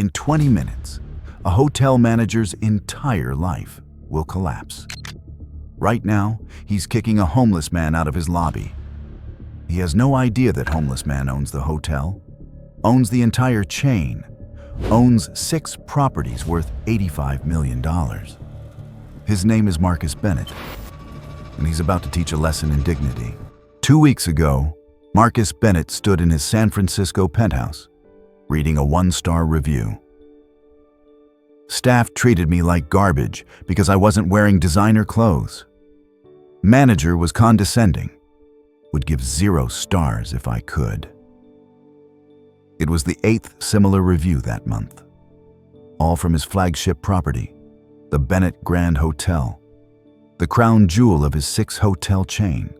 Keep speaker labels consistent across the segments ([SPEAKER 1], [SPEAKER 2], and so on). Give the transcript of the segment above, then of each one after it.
[SPEAKER 1] In 20 minutes, a hotel manager's entire life will collapse. Right now, he's kicking a homeless man out of his lobby. He has no idea that homeless man owns the hotel, owns the entire chain, owns 6 properties worth $85 million. His name is Marcus Bennett, and he's about to teach a lesson in dignity. 2 weeks ago, Marcus Bennett stood in his San Francisco penthouse, reading a 1-star review. Staff treated me like garbage because I wasn't wearing designer clothes. Manager was condescending, would give 0 stars if I could. It was the 8th similar review that month, all from his flagship property, the Bennett Grand Hotel, the crown jewel of his 6-hotel chain.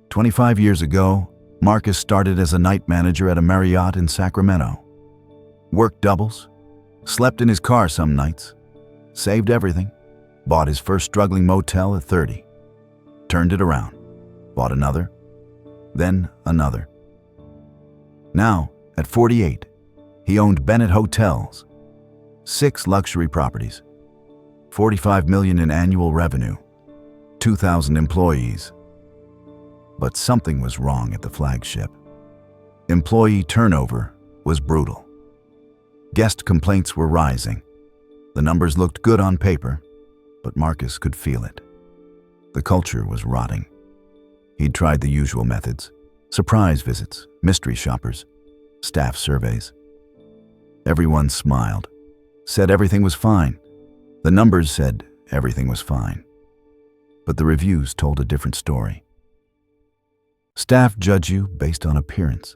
[SPEAKER 1] 25 years ago, Marcus started as a night manager at a Marriott in Sacramento. Worked doubles, slept in his car some nights, saved everything, bought his first struggling motel at 30, turned it around, bought another, then another. Now, at 48, he owned Bennett Hotels, 6 luxury properties, $45 million in annual revenue, 2,000 employees. But something was wrong at the flagship. Employee turnover was brutal. Guest complaints were rising. The numbers looked good on paper, but Marcus could feel it. The culture was rotting. He'd tried the usual methods: surprise visits, mystery shoppers, staff surveys. Everyone smiled, said everything was fine. The numbers said everything was fine. But the reviews told a different story. Staff judge you based on appearance.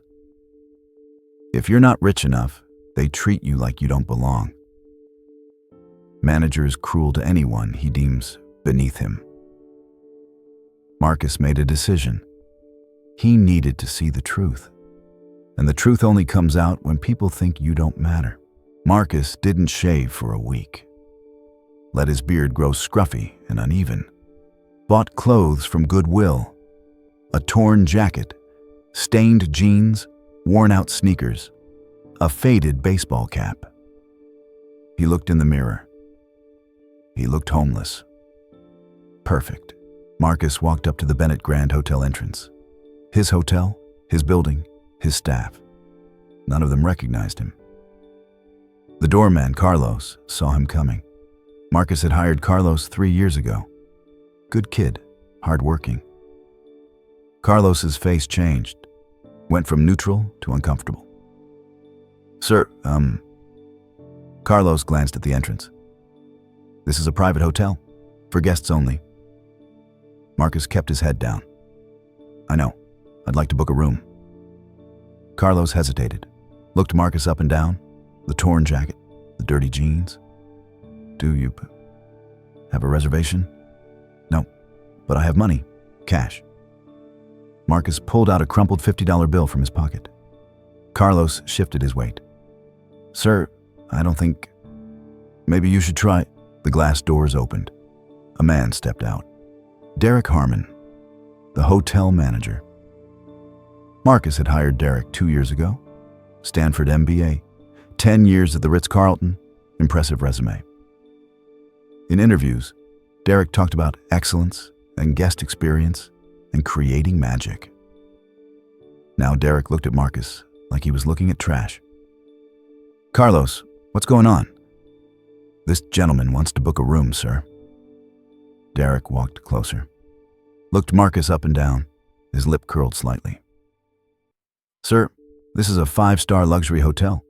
[SPEAKER 1] If you're not rich enough, they treat you like you don't belong. Manager is cruel to anyone he deems beneath him. Marcus made a decision. He needed to see the truth. And the truth only comes out when people think you don't matter. Marcus didn't shave for a week. Let his beard grow scruffy and uneven. Bought clothes from Goodwill. A torn jacket, stained jeans, worn-out sneakers, a faded baseball cap. He looked in the mirror. He looked homeless. Perfect. Marcus walked up to the Bennett Grand Hotel entrance. His hotel, his building, his staff. None of them recognized him. The doorman, Carlos, saw him coming. Marcus had hired Carlos 3 years ago. Good kid, hardworking. Carlos's face changed, went from neutral to uncomfortable. Sir, Carlos glanced at the entrance. This is a private hotel, for guests only. Marcus kept his head down. I know, I'd like to book a room. Carlos hesitated, looked Marcus up and down, the torn jacket, the dirty jeans. Do you have a reservation? No, but I have money, cash. Marcus pulled out a crumpled $50 bill from his pocket. Carlos shifted his weight. Sir, I don't think... Maybe you should try... The glass doors opened. A man stepped out. Derek Harmon, the hotel manager. Marcus had hired Derek 2 years ago. Stanford MBA, 10 years at the Ritz-Carlton, impressive resume. In interviews, Derek talked about excellence and guest experience and creating magic. Now Derek looked at Marcus like he was looking at trash. Carlos, what's going on? This gentleman wants to book a room, sir. Derek walked closer, looked Marcus up and down, his lip curled slightly. Sir, this is a 5-star luxury hotel.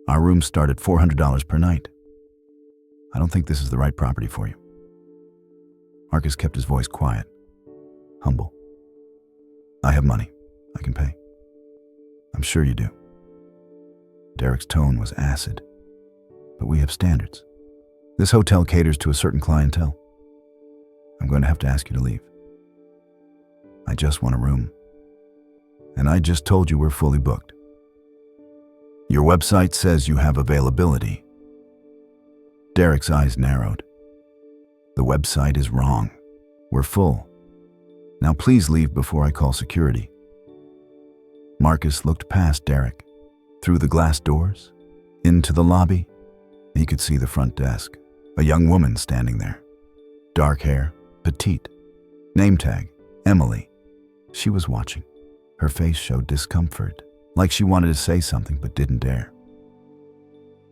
[SPEAKER 1] Our rooms start at $400 per night. I don't think this is the right property for you. Marcus kept his voice quiet, humble. I have money. I can pay. I'm sure you do. Derek's tone was acid. But we have standards. This hotel caters to a certain clientele. I'm going to have to ask you to leave. I just want a room. And I just told you we're fully booked. Your website says you have availability. Derek's eyes narrowed. The website is wrong. We're full. Now please leave before I call security. Marcus looked past Derek, through the glass doors, Into the lobby, he could see the front desk. A young woman standing there. Dark hair, petite. Name tag, Emily. She was watching. Her face showed discomfort, like she wanted to say something but didn't dare.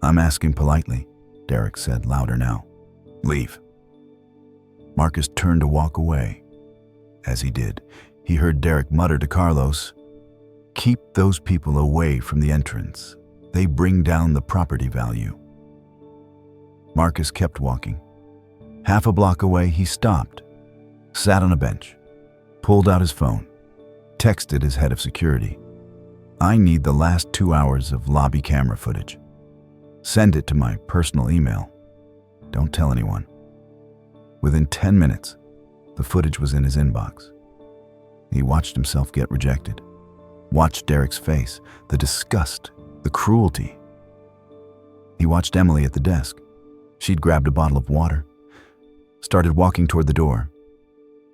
[SPEAKER 1] "I'm asking politely," Derek said louder now. "Leave." Marcus turned to walk away. As he did, he heard Derek mutter to Carlos, "Keep those people away from the entrance. They bring down the property value." Marcus kept walking. Half a block away, he stopped, sat on a bench, pulled out his phone, texted his head of security. "I need the last 2 hours of lobby camera footage. Send it to my personal email. Don't tell anyone." Within 10 minutes, the footage was in his inbox. He watched himself get rejected, watched Derek's face, the disgust, the cruelty. He watched Emily at the desk. She'd grabbed a bottle of water, started walking toward the door.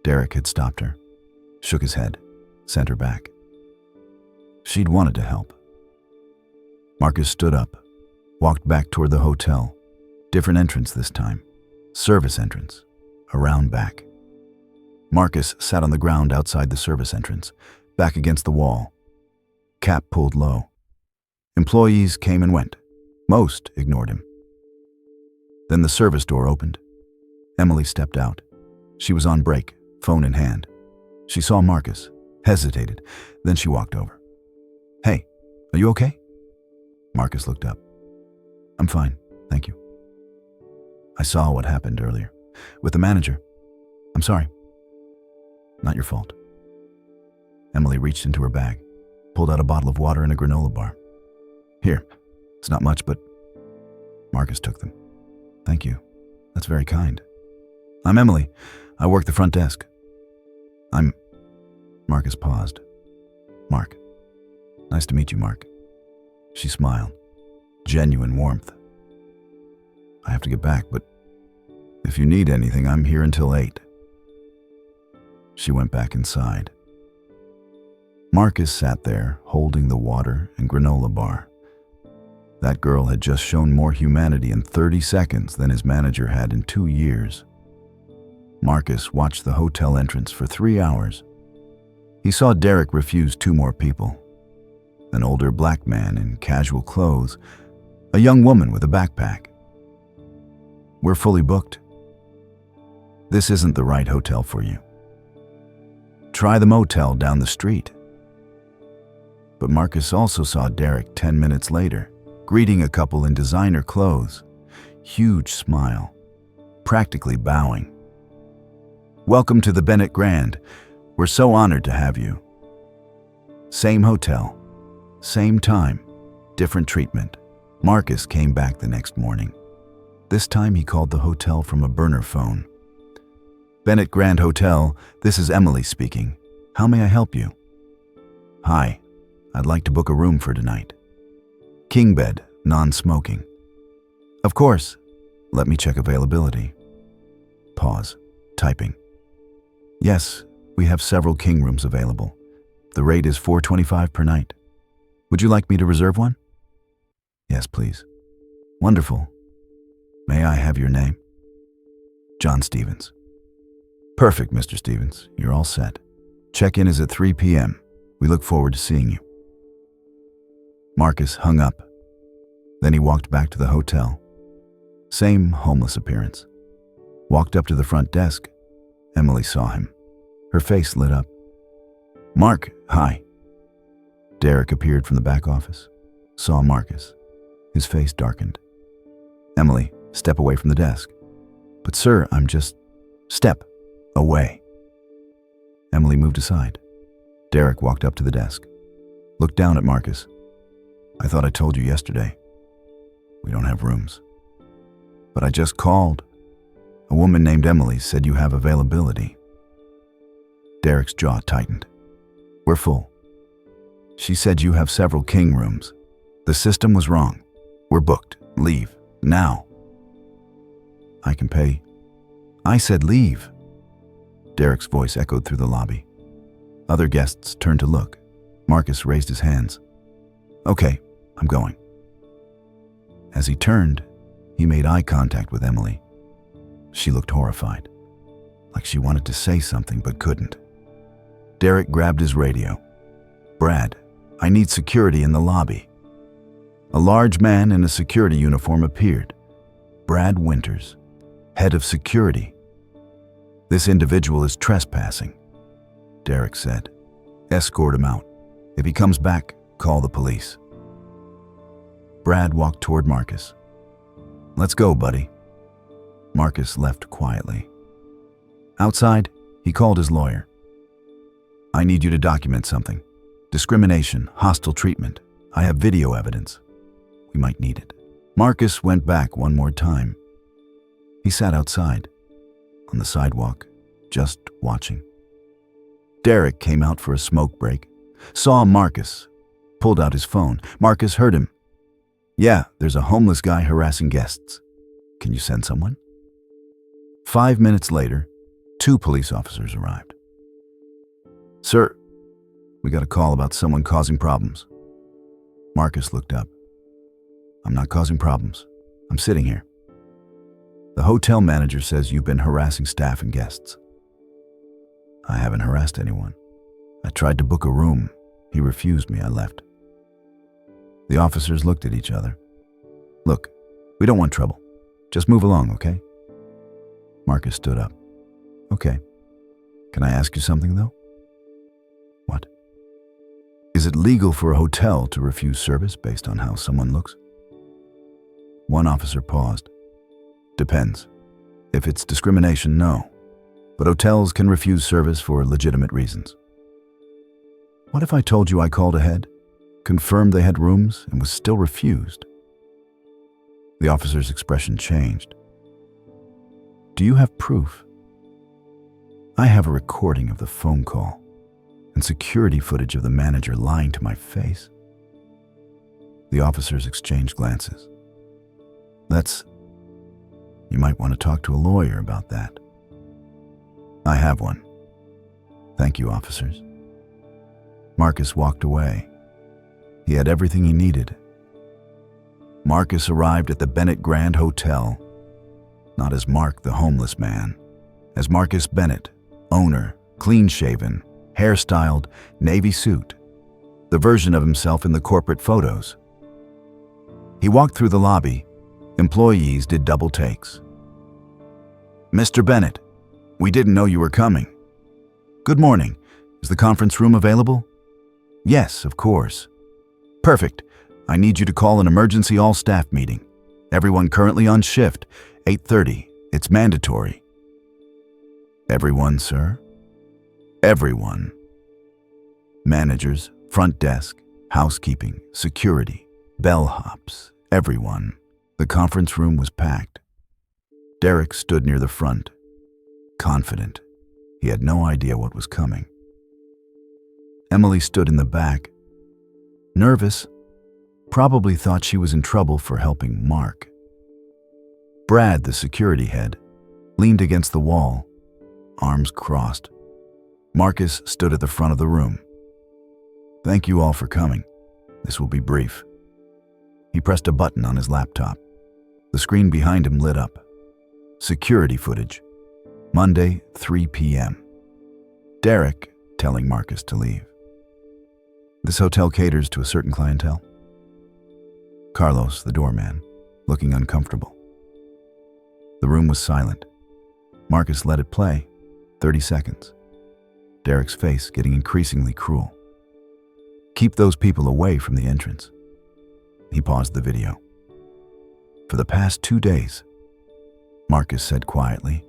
[SPEAKER 1] Derek had stopped her, shook his head, sent her back. She'd wanted to help. Marcus stood up, walked back toward the hotel. Different entrance this time. Service entrance. Around back. Marcus sat on the ground outside the service entrance, back against the wall. Cap pulled low. Employees came and went. Most ignored him. Then the service door opened. Emily stepped out. She was on break, phone in hand. She saw Marcus, hesitated, then she walked over. "Hey, are you okay?" Marcus looked up. "I'm fine, thank you. I saw what happened earlier. With the manager. I'm sorry. Not your fault." Emily reached into her bag, pulled out a bottle of water and a granola bar. "Here, it's not much, but..." Marcus took them. "Thank you. That's very kind. I'm Emily. I work the front desk." Marcus paused. "Mark. Nice to meet you, Mark." She smiled. Genuine warmth. "I have to get back, but if you need anything, I'm here until 8. She went back inside. Marcus sat there, holding the water and granola bar. That girl had just shown more humanity in 30 seconds than his manager had in 2 years. Marcus watched the hotel entrance for 3 hours. He saw Derek refuse 2 more people. An older black man in casual clothes, a young woman with a backpack. "We're fully booked. This isn't the right hotel for you. Try the motel down the street." But Marcus also saw Derek 10 minutes later, greeting a couple in designer clothes, huge smile, practically bowing. "Welcome to the Bennett Grand. We're so honored to have you." Same hotel, same time, different treatment. Marcus came back the next morning. This time he called the hotel from a burner phone. "Bennett Grand Hotel, this is Emily speaking. How may I help you?" "Hi, I'd like to book a room for tonight. King bed, non-smoking." "Of course. Let me check availability." Pause, typing. "Yes, we have several king rooms available. The rate is $425 per night. Would you like me to reserve one?" "Yes, please." "Wonderful. May I have your name?" "John Stevens." "Perfect, Mr. Stevens. You're all set. Check-in is at 3 p.m. We look forward to seeing you." Marcus hung up. Then he walked back to the hotel. Same homeless appearance. Walked up to the front desk. Emily saw him. Her face lit up. "Mark, hi." Derek appeared from the back office. Saw Marcus. His face darkened. "Emily, step away from the desk." "But sir, I'm just..." "Step away." Emily moved aside. Derek walked up to the desk. Looked down at Marcus. "I thought I told you yesterday. We don't have rooms." "But I just called. A woman named Emily said you have availability." Derek's jaw tightened. "We're full. She said you have several king rooms. The system was wrong. We're booked. Leave. Now." "I can pay." "I said leave." Derek's voice echoed through the lobby. Other guests turned to look. Marcus raised his hands. "Okay, I'm going." As he turned, he made eye contact with Emily. She looked horrified, like she wanted to say something but couldn't. Derek grabbed his radio. "Brad, I need security in the lobby." A large man in a security uniform appeared. Brad Winters, head of security. "This individual is trespassing," Derek said. "Escort him out. If he comes back, call the police." Brad walked toward Marcus. "Let's go, buddy." Marcus left quietly. Outside, he called his lawyer. "I need you to document something. Discrimination, hostile treatment. I have video evidence. We might need it." Marcus went back one more time. He sat outside, on the sidewalk, just watching. Derek came out for a smoke break, saw Marcus, pulled out his phone. Marcus heard him. "Yeah, there's a homeless guy harassing guests. Can you send someone?" 5 minutes later, 2 police officers arrived. "Sir, we got a call about someone causing problems." Marcus looked up. "I'm not causing problems. I'm sitting here. The hotel manager says you've been harassing staff and guests." "I haven't harassed anyone. I tried to book a room. He refused me. I left." The officers looked at each other. "Look, we don't want trouble. Just move along, okay?" Marcus stood up. "Okay. Can I ask you something, though?" "What?" "Is it legal for a hotel to refuse service based on how someone looks?" One officer paused. "Depends. If it's discrimination, no. But hotels can refuse service for legitimate reasons." "What if I told you I called ahead, confirmed they had rooms, and was still refused?" The officer's expression changed. "Do you have proof?" "I have a recording of the phone call and security footage of the manager lying to my face." The officers exchanged glances. You might want to talk to a lawyer about that." "I have one. Thank you, officers." Marcus walked away. He had everything he needed. Marcus arrived at the Bennett Grand Hotel, not as Mark the homeless man, as Marcus Bennett, owner, clean-shaven, hairstyled, navy suit, the version of himself in the corporate photos. He walked through the lobby. Employees did double takes. "Mr. Bennett, we didn't know you were coming." "Good morning. Is the conference room available?" "Yes, of course." "Perfect. I need you to call an emergency all-staff meeting. Everyone currently on shift, 8:30. It's mandatory." "Everyone, sir?" "Everyone. Managers, front desk, housekeeping, security, bellhops, everyone." The conference room was packed. Derek stood near the front, confident. He had no idea what was coming. Emily stood in the back, nervous, probably thought she was in trouble for helping Mark. Brad, the security head, leaned against the wall, arms crossed. Marcus stood at the front of the room. "Thank you all for coming. This will be brief." He pressed a button on his laptop. The screen behind him lit up. Security footage. Monday, 3 p.m. Derek telling Marcus to leave. "This hotel caters to a certain clientele." Carlos, the doorman, looking uncomfortable. The room was silent. Marcus let it play. 30 seconds. Derek's face getting increasingly cruel. "Keep those people away from the entrance." He paused the video. "For the past 2 days," Marcus said quietly,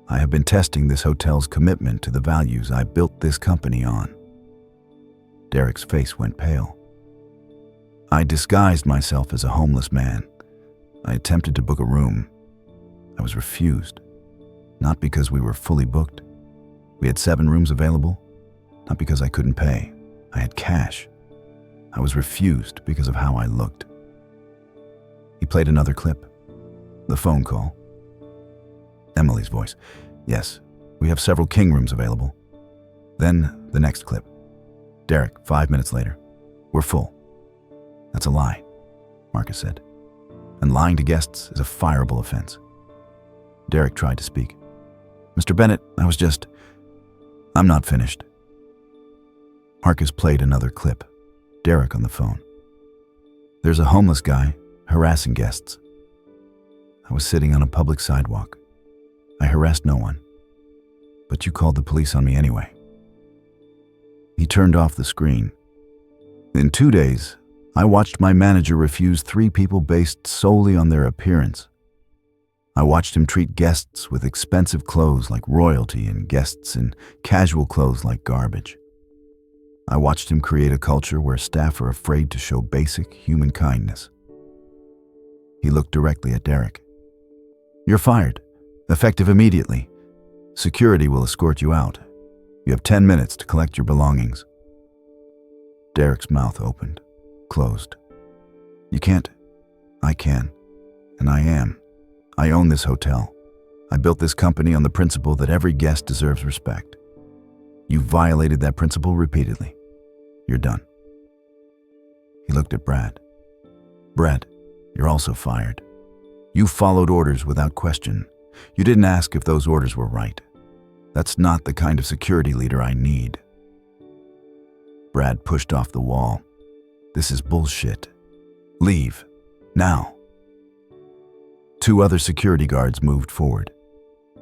[SPEAKER 1] "I have been testing this hotel's commitment to the values I built this company on." Derek's face went pale. "I disguised myself as a homeless man. I attempted to book a room. I was refused, not because we were fully booked. We had 7 rooms available, not because I couldn't pay. I had cash. I was refused because of how I looked." He played another clip. The phone call. Emily's voice. "Yes, we have several king rooms available." Then the next clip. Derek, 5 minutes later. "We're full." "That's a lie," Marcus said. and lying to guests is a fireable offense. Derek tried to speak. Mr. Bennett, I'm not finished. Marcus played another clip. Derek on the phone. There's a homeless guy harassing guests. I was sitting on a public sidewalk. I harassed no one. But you called the police on me anyway. He turned off the screen. In 2 days, I watched my manager refuse 3 people based solely on their appearance. I watched him treat guests with expensive clothes like royalty and guests in casual clothes like garbage. I watched him create a culture where staff are afraid to show basic human kindness. He looked directly at Derek. You're fired, effective immediately. Security will escort you out. You have 10 minutes to collect your belongings. Derek's mouth opened, closed. You can't. I can. And I am. I own this hotel. I built this company on the principle that every guest deserves respect. You violated that principle repeatedly. You're done. He looked at Brad. Brad, you're also fired. You followed orders without question. You didn't ask if those orders were right. That's not the kind of security leader I need. Brad pushed off the wall. This is bullshit. Leave. Now. 2 other security guards moved forward,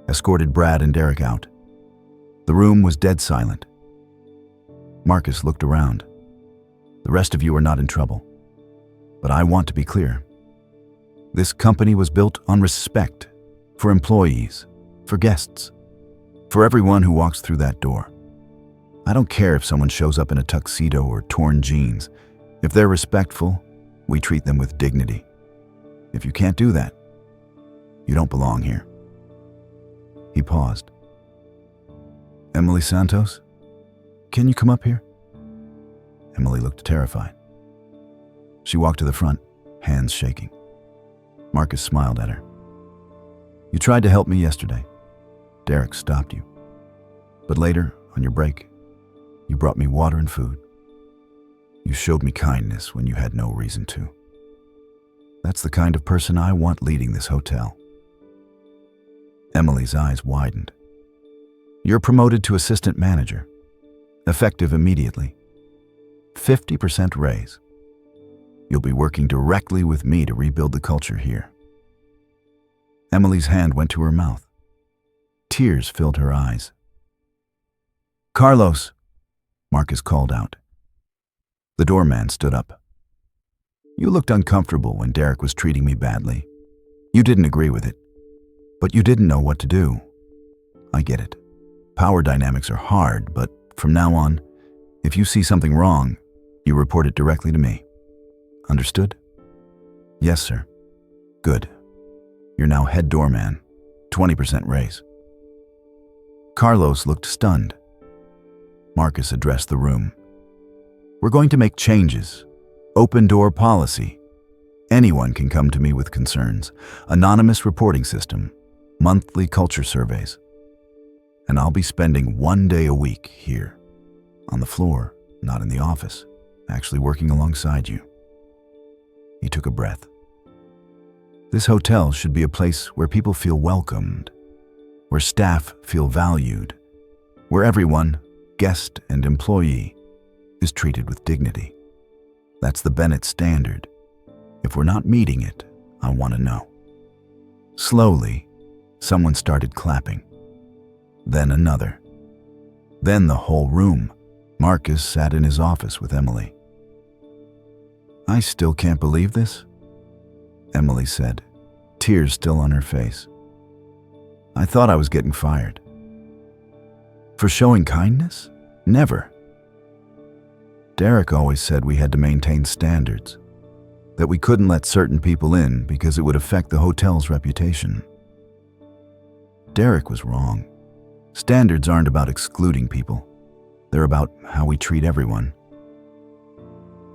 [SPEAKER 1] escorted Brad and Derek out. The room was dead silent. Marcus looked around. The rest of you are not in trouble. But I want to be clear. This company was built on respect for employees, for guests, for everyone who walks through that door. I don't care if someone shows up in a tuxedo or torn jeans. If they're respectful, we treat them with dignity. If you can't do that, you don't belong here. He paused. Emily Santos, can you come up here? Emily looked terrified. She walked to the front, hands shaking. Marcus smiled at her. You tried to help me yesterday. Derek stopped you. But later, on your break, you brought me water and food. You showed me kindness when you had no reason to. That's the kind of person I want leading this hotel. Emily's eyes widened. You're promoted to assistant manager, effective immediately. 50% raise. You'll be working directly with me to rebuild the culture here. Emily's hand went to her mouth. Tears filled her eyes. Carlos, Marcus called out. The doorman stood up. You looked uncomfortable when Derek was treating me badly. You didn't agree with it, but you didn't know what to do. I get it. Power dynamics are hard, but from now on, if you see something wrong, you report it directly to me. Understood? Yes, sir. Good. You're now head doorman. 20% raise. Carlos looked stunned. Marcus addressed the room. We're going to make changes. Open door policy. Anyone can come to me with concerns. Anonymous reporting system. Monthly culture surveys. And I'll be spending 1 day a week here. On the floor, not in the office. Actually working alongside you. He took a breath. This hotel should be a place where people feel welcomed, where staff feel valued, where everyone, guest and employee, is treated with dignity. That's the Bennett standard. If we're not meeting it, I want to know. Slowly, someone started clapping. Then another. Then the whole room. Marcus sat in his office with Emily. I still can't believe this, Emily said, tears still on her face. I thought I was getting fired. For showing kindness? Never. Derek always said we had to maintain standards, that we couldn't let certain people in because it would affect the hotel's reputation. Derek was wrong. Standards aren't about excluding people. They're about how we treat everyone.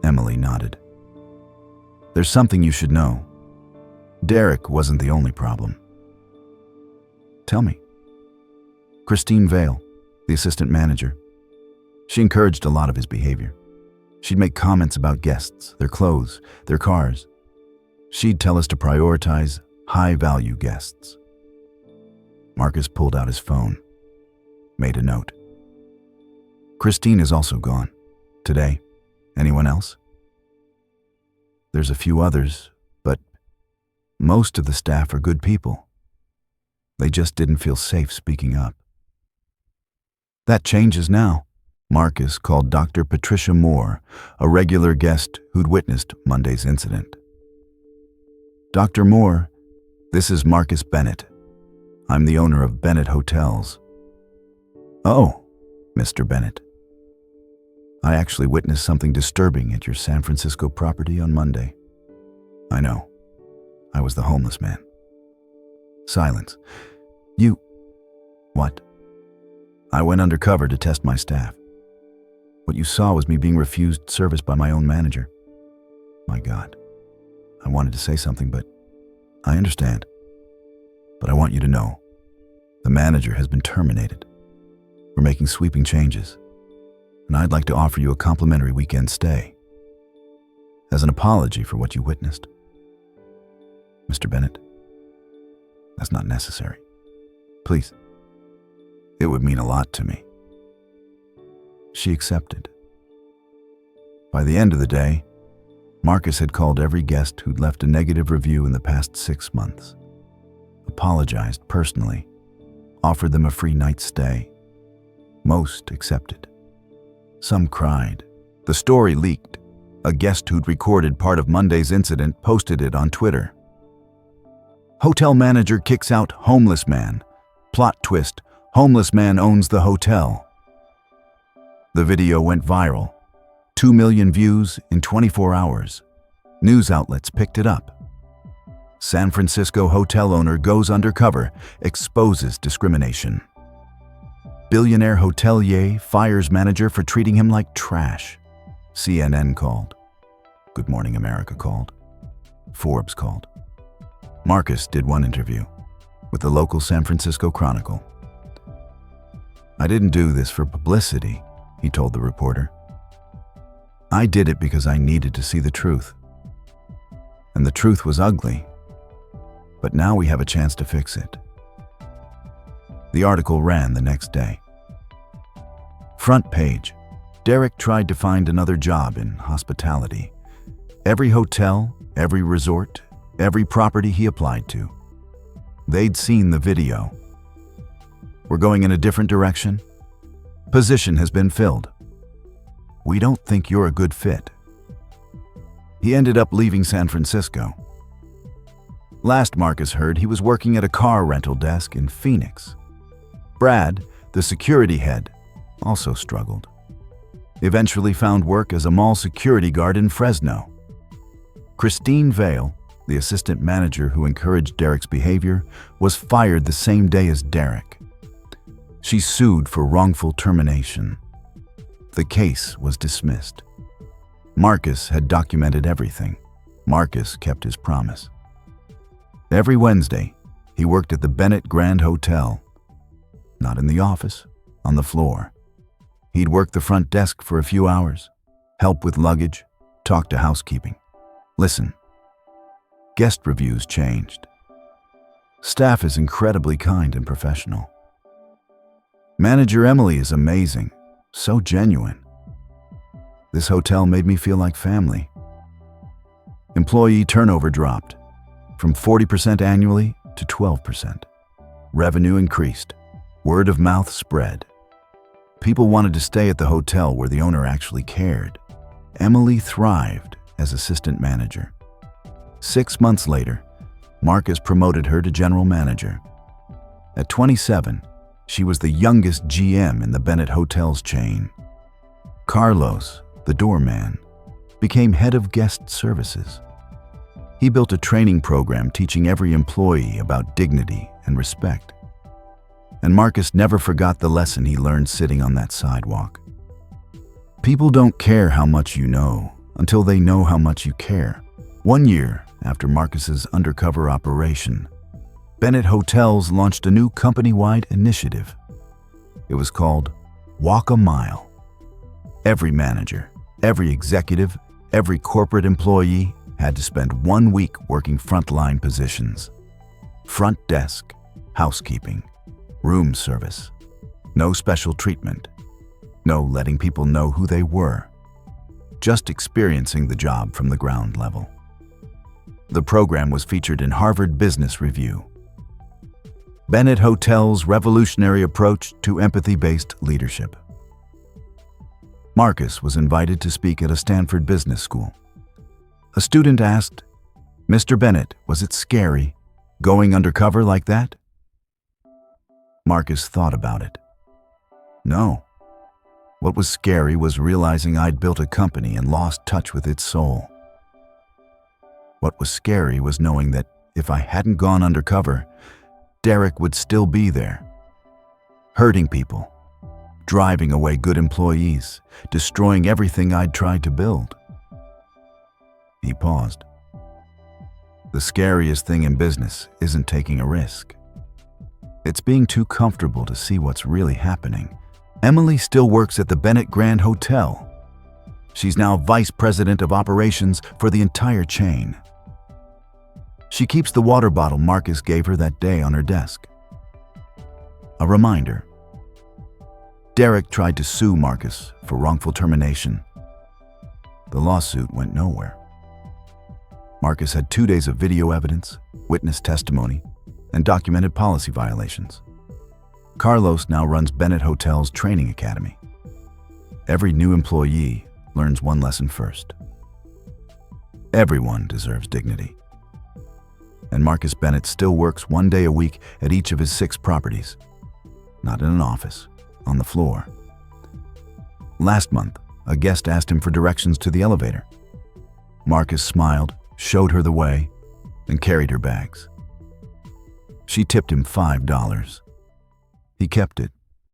[SPEAKER 1] Emily nodded. There's something you should know. Derek wasn't the only problem. Tell me. Christine Vale, the assistant manager. She encouraged a lot of his behavior. She'd make comments about guests, their clothes, their cars. She'd tell us to prioritize high-value guests. Marcus pulled out his phone, made a note. Christine is also gone. Today. Anyone else? There's a few others, but most of the staff are good people. They just didn't feel safe speaking up. That changes now. Marcus called Dr. Patricia Moore, a regular guest who'd witnessed Monday's incident. Dr. Moore, this is Marcus Bennett. I'm the owner of Bennett Hotels. Oh, Mr. Bennett. I actually witnessed something disturbing at your San Francisco property on Monday. I know. I was the homeless man. Silence. You... What? I went undercover to test my staff. What you saw was me being refused service by my own manager. My God. I wanted to say something, but I understand. But I want you to know, the manager has been terminated. We're making sweeping changes, and I'd like to offer you a complimentary weekend stay as an apology for what you witnessed. Mr. Bennett, that's not necessary. Please. It would mean a lot to me. She accepted. By the end of the day, Marcus had called every guest who'd left a negative review in the past 6 months, apologized personally, offered them a free night's stay. Most accepted. Some cried. The story leaked. A guest who'd recorded part of Monday's incident posted it on Twitter. Hotel manager kicks out homeless man. Plot twist, homeless man owns the hotel. The video went viral. 2 million views in 24 hours. News outlets picked it up. San Francisco hotel owner goes undercover, exposes discrimination. Billionaire hotelier fires manager for treating him like trash. CNN called. Good Morning America called. Forbes called. Marcus did one interview with the local San Francisco Chronicle. I didn't do this for publicity, he told the reporter. I did it because I needed to see the truth. And the truth was ugly. But now we have a chance to fix it. The article ran the next day. Front page. Derek tried to find another job in hospitality. Every hotel, every resort, every property he applied to. They'd seen the video. We're going in a different direction. Position has been filled. We don't think you're a good fit. He ended up leaving San Francisco. Last Marcus heard, he was working at a car rental desk in Phoenix. Brad, the security head, also struggled. Eventually found work as a mall security guard in Fresno. Christine Vale, the assistant manager who encouraged Derek's behavior, was fired the same day as Derek. She sued for wrongful termination. The case was dismissed. Marcus had documented everything. Marcus kept his promise. Every Wednesday, he worked at the Bennett Grand Hotel. Not in the office, on the floor. He'd work the front desk for a few hours, help with luggage, talk to housekeeping. Listen. Guest reviews changed. Staff is incredibly kind and professional. Manager Emily is amazing, so genuine. This hotel made me feel like family. Employee turnover dropped from 40% annually to 12%. Revenue increased. Word of mouth spread. People wanted to stay at the hotel where the owner actually cared. Emily thrived as assistant manager. 6 months later, Marcus promoted her to general manager. At 27, she was the youngest GM in the Bennett Hotels chain. Carlos, the doorman, became head of guest services. He built a training program teaching every employee about dignity and respect. And Marcus never forgot the lesson he learned sitting on that sidewalk. People don't care how much you know until they know how much you care. 1 year after Marcus's undercover operation, Bennett Hotels launched a new company-wide initiative. It was called Walk a Mile. Every manager, every executive, every corporate employee had to spend 1 week working frontline positions. Front desk, housekeeping, room service. No special treatment. No letting people know who they were. Just experiencing the job from the ground level. The program was featured in Harvard Business Review. Bennett Hotel's revolutionary approach to empathy-based leadership. Marcus was invited to speak at a Stanford business school. A student asked, "Mr. Bennett, was it scary going undercover like that?" Marcus thought about it. No. What was scary was realizing I'd built a company and lost touch with its soul. What was scary was knowing that if I hadn't gone undercover, Derek would still be there, hurting people, driving away good employees, destroying everything I'd tried to build. He paused. The scariest thing in business isn't taking a risk. It's being too comfortable to see what's really happening. Emily still works at the Bennett Grand Hotel. She's now vice president of operations for the entire chain. She keeps the water bottle Marcus gave her that day on her desk. A reminder. Derek tried to sue Marcus for wrongful termination. The lawsuit went nowhere. Marcus had 2 days of video evidence, witness testimony, and documented policy violations. Carlos now runs Bennett Hotel's training academy. Every new employee learns one lesson first. Everyone deserves dignity. And Marcus Bennett still works 1 day a week at each of his 6 properties. Not in an office, on the floor. Last month, a guest asked him for directions to the elevator. Marcus smiled, showed her the way, and carried her bags. She tipped him $5. He kept it